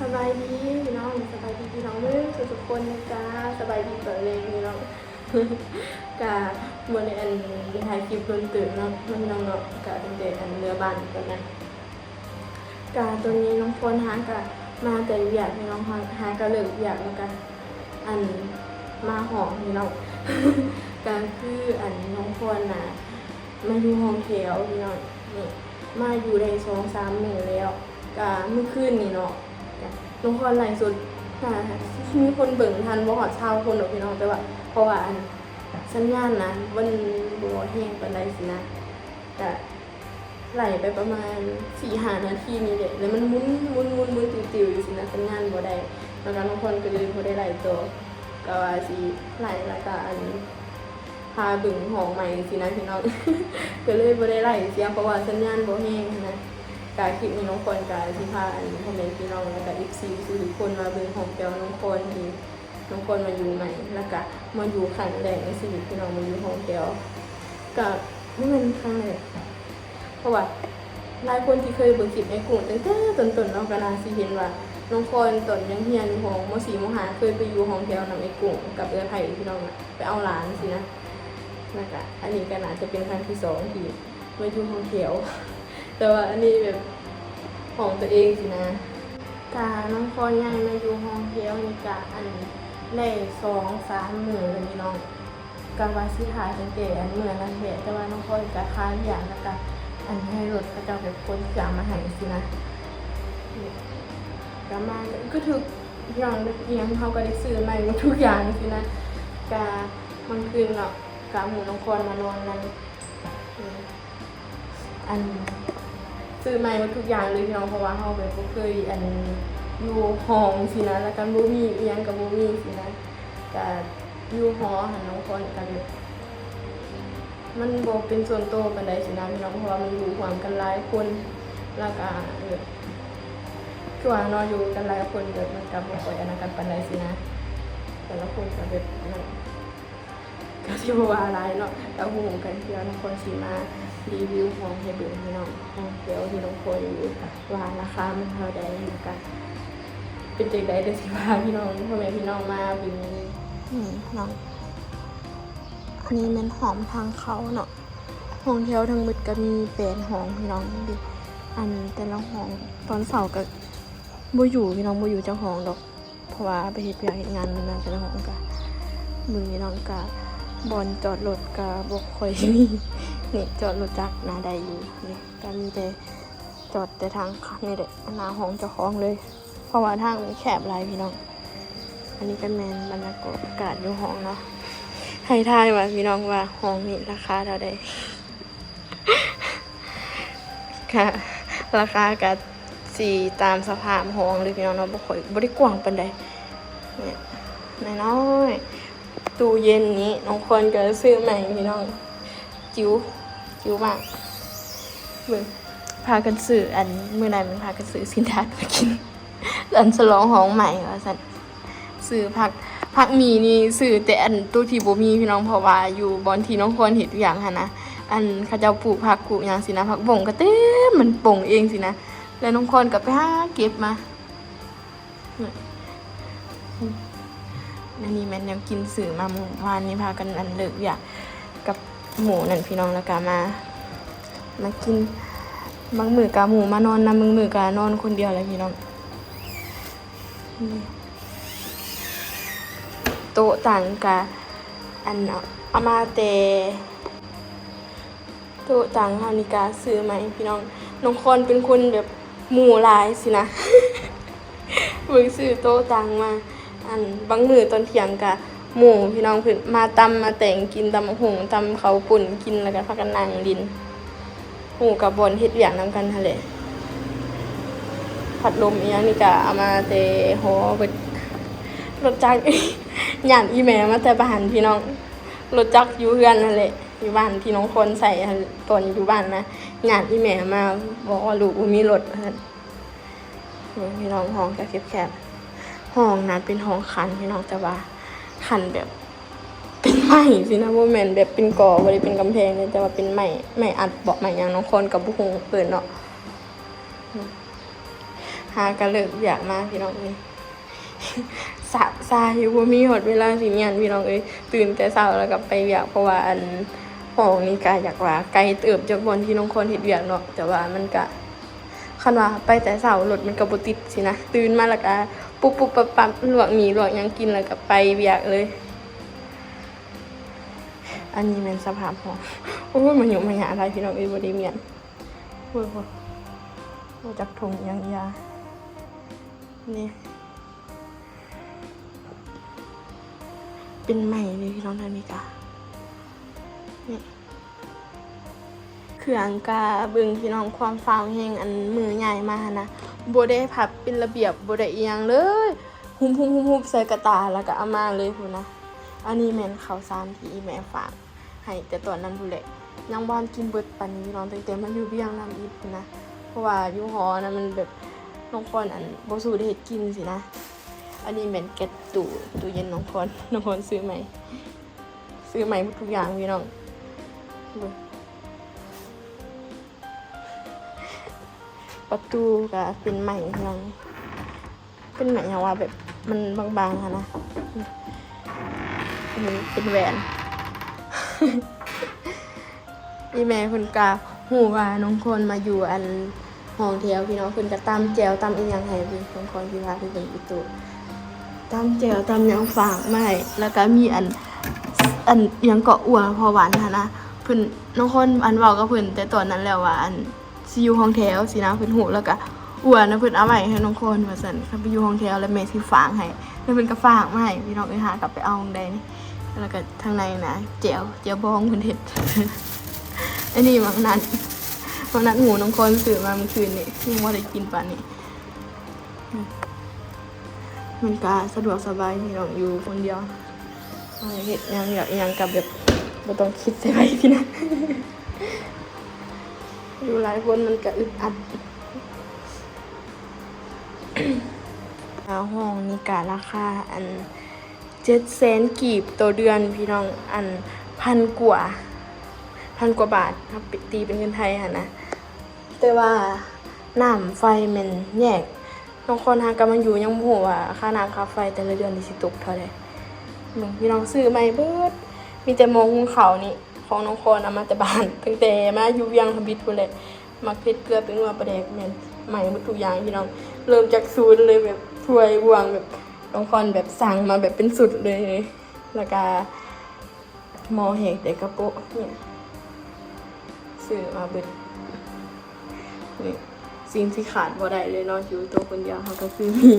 สบายดีพี่น้องสบายดีพี่น้องทุกคนนะจ๊ะสบายดีก่อนเลยพี่น้องกะบนอันถ่ายคลิปตื่นตื่นเนาะพี่น้องเนาะกะเป็นเด็กอันเรือบ้านกันนะกะตัวนี้น้องพลหากะมาแต่อยากพี่น้องหากะเลิกอยากแล้วกันอันมาหอมพี่น้องกะคืออันน้องพลน่ะมาอยู่ห้องแถวพี่น้องนี่มาอยู่ได้2-3 มื้อแล้วกะเมื่อคืนนี่เนาะน้องพลไลฟ์สดมีคนเบิ่งทันบ่ฮอด20 คนหรอกพี่น้องแต่ว่าเพราะว่าอันสัญญาณนะมันบ่แห้งปานใดสินะก็ไหลไปประมาณ 4-5 นาทีนี่แหละแล้วมันหมุนติวๆอยู่สินะสัญญาณบ่ได้แล้วก็น้องพลก็เลยบ่ได้ไลฟ์ต่อก็ว่าสิไลฟ์แล้วก็อันพาเบิ่งห้องใหม่สินะพี่น้อง ก็เลยบ่ได้ไลฟ์เสียงเพราะว่าสัญญาณบ่แห้งนะกาคลิปนี้น้องพลกาสิพาอันพ่อแม่พี่น้องแล้วก็FCทุกคนมาเบิ่งห้องแถวน้องพลที่น้องพลมาอยู่ใหม่แล้วก็มาอยู่ครั้งแรกในชีวิตพี่น้องมาอยู่ห้องแถวก็ไม่เป็นครั้งแรกเพราะว่าหลายคนที่เคยเบิ่งคลิปในกลุ่มตั้งแต่ต้นๆเนาะก็น่าสิเห็นว่าน้องพลตอนยังเรียนห้องม.4 ม.5 เคยไปอยู่ห้องแถวนำไอ้กลุ่มกับไผ่พี่น้องไปเอาหลานสินะแล้วก็อันนี้ก็น่าจะเป็นครั้งที่2ที่มาอยู่ห้องแถวแต่ว่าอันนี้แบบของตัวเองสินะกาน้องพลย้ายมาอยู่ห้องแถวนี่กะอันได้2-3 มื้อเลยพี่น้องกะว่าสิถ่ายตั้งแต่อันมื้อนั้นแหละแต่ว่าน้องพลกะค้านอย่างแล้วก็อันให้รถเขาเจ้าแบบคนจะมาให้สินะกะมาก็ถูกอย่างเอียงเขาก็ได้ซื้อใหม่หมดทุกอย่างสินะกะบางคืนเนาะกะหมู่น้องพลมานอนนั้นอันซื้อใหม่หมดทุกอย่างเลยพี่น้องเพราะว่าเฮาแบบบ่เคยอันอยู่ห้องสินะแล้วก็บ่มีอีหยังก็บ่มีสินะก็อยู่หอหันน้องพลก็แบบมันบ่เป็นส่วนตัวปานใดสินะพี่น้องเพราะว่ามันอยู่ร่วมกันหลายคนแล้วก็คือว่าเนาะอยู่กันหลายคนแบบมันก็บ่ค่อยอันนั้นกันปานใดสินะแต่ละคนก็แบบนั้นก็สิบ่ว่าหลายเนาะก็ฮู้กันที่ว่าน้องพลสิมารีวิวห้องให้เบิ่งพี่น้องห้องแถวที่น้องพลอยู่ว่าราคามันเท่าใดนะคะเป็นจังได๋เด้อสิพาพี่น้องพ่อแม่พี่น้องมาเบิ่งน้องอันนี้มันหอมทางเขาเนาะห้องแถวทั้งหมดก็มี8ห้องพี่น้องดิอันแต่ละห้องตอนเช้าก็บ่อยู่พี่น้องบ่อยู่เจ้าห้องดอกเพราะว่าไปเฮ็ดเวียกเฮ็ดงานนั่นแต่ละห้องก็มื้อนี้น้องก็บอนจอดรถก็บ่ค่อยมีนี่จอดรถจักรหน้าได้อยู่นี่ก็มีแต่จอดแต่ทางนี่แหละหน้าห้องเจ้าของเลยเพราะว่าทางมันแคบหลายพี่น้องอันนี้ก็แม่นบรรยากาศอยู่ห้องเนาะให้ทายว่าพี่น้องว่าห้องนี้ราคาเท่าใด ค่ะราคาก็สิตามสภาพห้องเลยพี่น้องเนาะบ่ค่อยบ่ได้กว้างปานใดเนี่ยน้อยๆตู้เย็นนี้น้องคนก็ซื้อใหม่พี่น้องจิ๋วมากเบิ่งพากันซื้ออันมื้อนั้นมันพากันซื้อสินค้ามากินอันฉลองห้องใหม่ว่าซั่นซื้อผักมีนี่ซื้อแต่อันตู้ที่บ่มีพี่น้องเพราะว่าอยู่บ่อนที่น้องควรเฮ็ดทุกอย่างหั่นนะอันเขาเจ้าปลูกผักปลูกหยังสินะผักบ่งก็เต็มมันป่งเองสินะแล้วน้องควรก็ไปหาเก็บมาอันนี้แม่นแนวกินซื้อมาเมื่อวานนี้พากันอันเลิกอยากกับหมูนั่นพี่น้องแล้วก็มากินบางมื้อกะหมูมานอนนำบางมื้อกะนอนคนเดียวเลยพี่น้องโต๊ะต่างกะอันเอามาแต่โต๊ะต่างเฮานี่กะซื้อใหม่พี่น้องน้องคอนเป็นคนแบบหมู่หลายสินะ เบิ่งซื้อโต๊ะต่างมาอันบางมื้อตอนเที่ยงกะหมู่พี่น้องเพิ่นมาตำมาแต่งกินตำบักหุ่งตำข้าวปุ้นกินแล้วก็พากันนั่งดินหมู่กับบอนเฮ็ดเวียกนำกันหั่นแหละพัดลมอีหยังนี่ก็เอามาแต่หอเบิดรถจักร ญาติอีแม่มาแต่บ้านพี่น้องรถจักรอยู่เฮือนนั่นแหละอยู่บ้านที่น้องคนใส่ตอนอยู่บ้านนะญาติอีแม่มาบอกว่าลูกบ่มีรถซั่นพี่น้องห้องก็แคบๆห้องนั้นเป็นห้องคันพี่น้องแต่ว่าคันแบบเป็นไม้สินะบ่แม่นแบบเป็นก่อบ่ได้เป็นกำแพงเลยแต่ว่าเป็นไม้อัดเบาะไม้หยังน้องคนกับบ่ฮู้เอิ้นเนาะห หากระเลิกอยากมาพี่น้องเอ้ยซาอยู่บ่มีหดเวลาสิเมียนพี่น้องเอ้ยตื่นแต่เช้าแล้วก็ไปเวียกเพราะว่าอันห้องนี่ก็อยากว่าไกลเติบจากบ่อนที่น้องคนเฮ็ดเวียกเนาะแต่ว่ามันก็คันว่าไปแต่เช้ารถมันก็บ่ติดสินะตื่นมาแล้วก็ปุ๊บๆปั๊บๆลวกหมี่ลวกหยังกินแล้วก็ไปเวียกเลยอันนี้แม่นสภาพห้องโอ้ยมันอยู่มาหาอะไรพี่น้องเอ้ยบ่ได้เมียนโอ้ยบ่จักถุงยังยานี่เป็นใหม่เลยพี่น้องนาฬิกานี่เครื่องกาเบิ่งพี่น้องความฟ้าวแห่งอันมือใหญ่มานะบ่ได้พับเป็นระเบียบบ่ได้อีหยังเลยหุ่มๆๆใส่กระตาแล้วก็เอามาเลยพุ่นนะอันนี้แม่นข้าวสารที่แม่ฝากให้แต่ตอนนั้นพุ่นแหละยังบ่กินเบิดปานนี้พี่น้องตั้งแต่มาอยู่เวียงนำอีกพุ่นนะเพราะว่าอยู่หอนะมันแบบน้องพรอันบ่สู้ได้เฮ็ดกินสินะอันนี้แม่นแก๊สตู้เย็นน้องพรซื้อใหม่หมดทุกอย่างพี่น้องประตูก็เป็นใหม่พี่น้องเป็นใหม่อย่างว่าแบบมันบางๆค่ะนะเป็นแหวนอีแม่เพิ่นก็ฮู้ว่าน้องคนมาอยู่อันห้องแถวพี่น้องเพิ่นก็ตำแจ่วตำอีหยังให้พี่น้องคนที่ว่าที่เพิ่นอยู่ตู้ตำแจ่วตำหยังฝากมาให้แล้วก็มีอันหยังเกาะอัวพอหวานค่ะนะเพิ่นน้องคนอันเว้ากับเพิ่นแต่ตอนนั้นแล้วว่าอันสิอยู่ห้องแถวสินะเพิ่นฮู้แล้วก็อัวนะเพิ่นเอาไว้ให้น้องคนว่าซั่นคันไปอยู่ห้องแถวแล้วแม่สิฝากให้แล้วเพิ่นก็ฝากมาให้พี่น้องหากลับไปเอาจังได๋นี่แล้วก็ทางในนะแจ่วบองเพิ่นเฮ็ดอันนี้บางนั้นหมูน้องคนซื้อมาเมื่อคืนนี่ยังบ่ได้กินปานนี้มันก็สะดวกสบายพี่น้องอยู่คนเดียวเฮ็ดหยังอยากอีหยังกับแบบบ่ต้องคิดใส่ไว้พี่นะอยู่หลายคนมันก็อึดอัดห้องนี่ก็ราคาอัน700,000กีบต่อเดือนพี่น้องอัน1,000 กว่าบาทครับตีเป็นเงินไทยหั่นนะแต่ว่าน้ำไฟมันแยกน้องคนหาก็มันอยู่ยังบ่ฮู้ว่าค่าน้ำค่าไฟแต่ละเดือนนี่สิตกเท่าใดพี่น้องซื้อใหม่เบิดมีแต่หม้อหุงข้าวนี่ของน้องคนเอามาแต่บ้านตั้งแต่มาอยู่เวียงทบิดพุ่นแหละมักเผ็ดเกลือเป็นนัวปลาแดกแม่นใหม่หมดทุกอย่างพี่น้องเริ่มจากศูนย์เลยแบบถ้วยบวงแบบน้องคนแบบสั่งมาแบบเป็นสุดเลยแล้วก็หม้อแห้งแต่กระโปะเนี่ยซื้อมาเบิดนี่สิ่งที่ขาดบ่ได้เลยเนาะอยู่ตัวคนเดียวเขาก็คือมี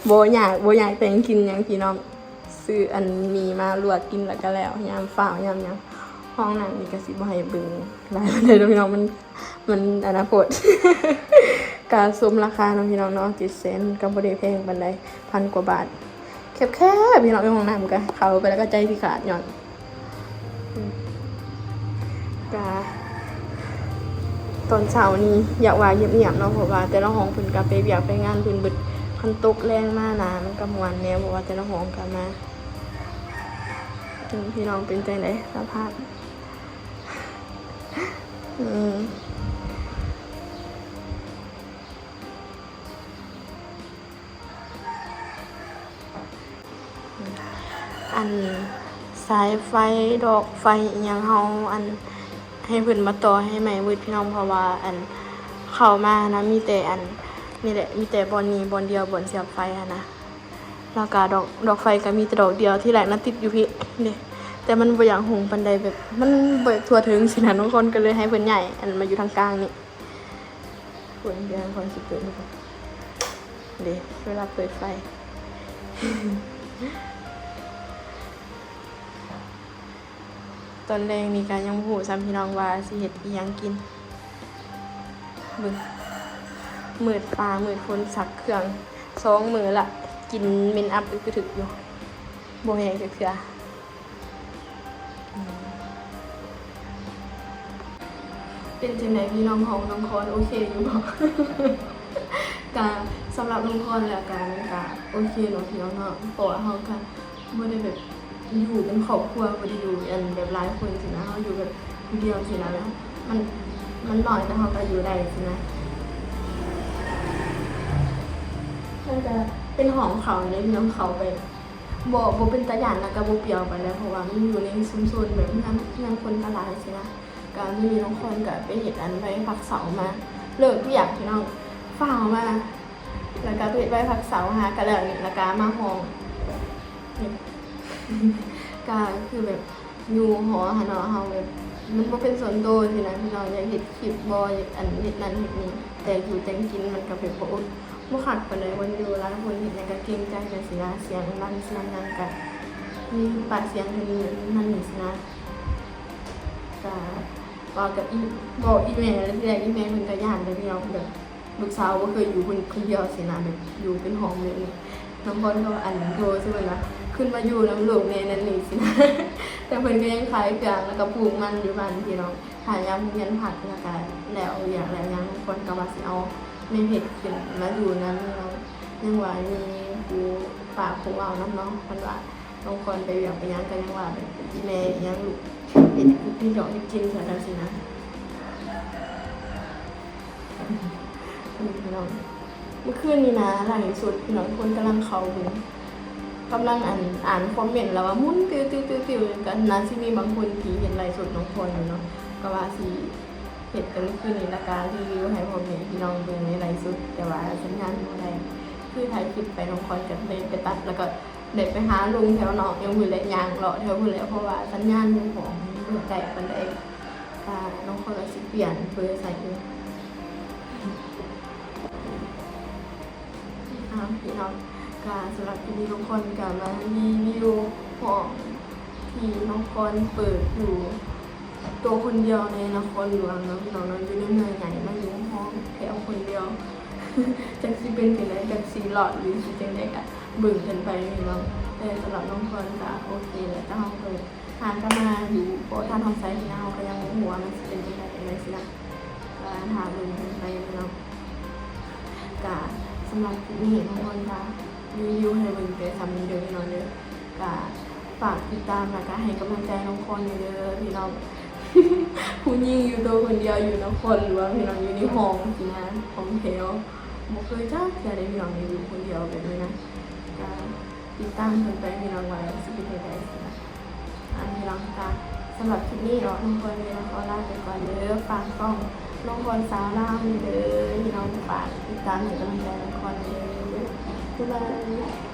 บ่อยากแต่งกินหยังพี่น้องซื้ออันมีมาลวกกินแล้วก็แล้วยามฟ้าวยามหยังห้องนั้นนี่ก็สิบ่ให้เบิ่งหลายเลยเนาะพี่น้องมันอนาคตก็สมราคาเนาะพี่น้องเนาะ700,000ก็บ่ได้แพงปานใด1,000 กว่าบาทแคบๆพี่น้องในห้องน้ำก็เข้าไปแล้วก็ใจสิขาดหย่อนก็ตอนเช้านี้อยากว่าเงียบๆเนาะเพราะว่าแต่ละห้องเพิ่นก็ไปเวียกไปงานเพิ่นเบิดคันตกแรงมานะมันก็ม่วนแนวเพราะว่าแต่ละห้องก็มาพี่น้องเป็นจังได๋สภาพอันสายไฟดอกไฟอีหยังเฮาอันให้เพิ่นมาต่อให้ใหม่เบิดพี่น้องเพราะว่าอันเข้ามานะมีแต่อันนี่แหละมีแต่บอนนี้บอนเดียวบอนเสียบไฟอ่ะนะแล้วก็ดอกไฟก็มีแต่ดอกเดียวที่แรกนั้นติดอยู่พี่นี่แต่มันบ่อยากหุงปานใดแบบมันบ่ทั่วถึงสินะทุกคนก็เลยให้เพิ่นใหญ่อันมาอยู่ทางกลางนี่เพิ่นเดี๋ยวคนสิเปิดนี่เด้เวลาเปิดไฟตอนแรกนี่ก็ยังบ่ฮู้ซ้ำพี่น้องว่าสิเฮ็ดอีหยังกินเบิ่งมืดฟ้ามืดฝนสักเครื่อง2มื้อละกินเมนอัพอึกกระถึกอยู่บ่แห้งจักเทื่อเป็นจังได๋พี่น้องของน้องคอนโอเคอยู่บ่ก็สำหรับน้องคอนแล้วก็โอเคเนาะพี่น้องเนาะเพราะว่าเฮาก็บ่ได้แบบอยู่เป็นครอบครัวบ่ได้อยู่อันแบบหลายคนสินะเฮาอยู่แบบคนเดียวสินะแล้วมันน้อยแต่เฮาก็อยู่ได้สินะ มันจะเป็นห้องเขาเลยพี่น้องเขาไปบ่เป็นตะหยานแล้วก็บ่เปรียวไปแล้วเพราะว่ามันอยู่ในชุมชนแบบงานคนตลาดสินะก็มีน้องคนก็ไปเฮ็ดอันไปพักเสามาเลิกเวียกพี่น้องฟ้าวมาแล้วก็ไปเฮ็ดใบพักเสาหาก็แล้วนี่แล้วก็มาห้องก็คือแบบอยู่หอหาเนาะเฮาแบบมันบ่เป็นส่วนตัวสินะพี่น้องอยากเฮ็ดคลิปบ่อยากอันเฮ็ดนั่นเฮ็ดนี่แต่อยู่แต่งกินมันก็แบบบ่คักปานใดวันอยู่หลายคนเฮ็ดหยังก็เกรงใจจังซี่นะเสียงดังเสียงหยังก็มีปากเสียงกันนี่นั่นนี่สินะก็บอกกับอีแม่แล้วทีแรกอีแม่เพิ่นก็ย้านไปพี่น้องแบบลูกสาวบ่เคยอยู่คนเดียวสินะแบบอยู่เป็นห้องแบบนี้น้องบอลก็อันโทรซื่อมันว่าขึ้นมาอยู่น้ำลูกในนั้นนี่สินะ แต่เพิ่นก็ยังขายเครื่องแล้วก็ปลูกมันอยู่บ้านพี่น้องหายามเรียนผักแล้วก็แล้วอย่างแล้วยังคนก็ว่าสิเอาแม่เฮ็ดขึ้นมาอยู่นำเรายังว่ามีผู้ฝากผู้เอานำเนาะเพิ่นว่าบางคนไปเวียกไปหยังก็ยังว่าแบบอีแม่ยังลูกเฮ็ดพี่น้องกินซะแล้วสินะพี่น้องเมื่อคืนนี้นะหลังสุดพี่น้องคนกำลังเข้าเบิ่งกำลังอ่านคอมเมนต์แล้วว่ามุนติ้วๆๆกันนะสิมีบางคนที่เห็นไลฟ์สดน้องคนอยู่เนาะก็ว่าสิเฮ็ดกันคืนนี้ละกันรีวิวให้พ่อแม่พี่น้องเบิ่งในไลฟ์สดแต่ว่าสัญญาณบ่ได้คือถ่ายคลิปไปน้องคนก็เลยไปตัดแล้วก็ได้ไปหาลุงแถวหนองยังบ่ได้ย่างเลาะแถวพุ่นแหละเพราะว่าสัญญาณของบ่ได้ปานใดน้องคนก็สิเปลี่ยนเบอร์ใส่พี่น้องก็สำหรับที่นี้น้องคนก็มารีวิวห้องที่น้องคนเปิดอยู่ตัวคนเดียวในนครหลวงเนาะพี่น้องอยู่ในเมืองใหญ่มาอยู่ห้องแถวคนเดียวจังสิเป็นจังได๋จังสิหลอดหรือสิจังได๋ก็เบิ่งกันไปพี่น้องแต่สำหรับน้องคนก็โอเคแหละถ้าเฮาเปิดหากันมาอยู่บ่ทันทำไซส์ที่เฮาก็ยังบ่ฮู้ว่ามันสิเป็นจังได๋จังได๋สินะก็หาเบิ่งกันไปพี่น้องก็สำหรับคลิปนี้น้องคนก็รีวิวให้เบิ่งแต่ทำนี้เด้อพี่น้องเด้อก็ฝากติดตามแล้วก็ให้กำลังใจน้องคนเด้อพี่น้อง ผู้หญิงอยู่ตัวคนเดียวอยู่นครหรือว่าพี่น้องอยู่ในห้องสินะห้องแถวบ่เคยจ้าจะได้พี่น้องอยู่คนเดียวแบบนี้นะก็ติดตามกันไปพี่น้องไว้สิเป็นจังได๋สินะพี่น้องค่ะสำหรับคลิปนี้เนาะน้องคนเลยขอลาไปก่อนเด้อฝากช่องน้องคนสาวลาวนี่เด้อพี่น้องฝากติดตามให้กำลังใจน้องคนเด้อบ๊ายบาย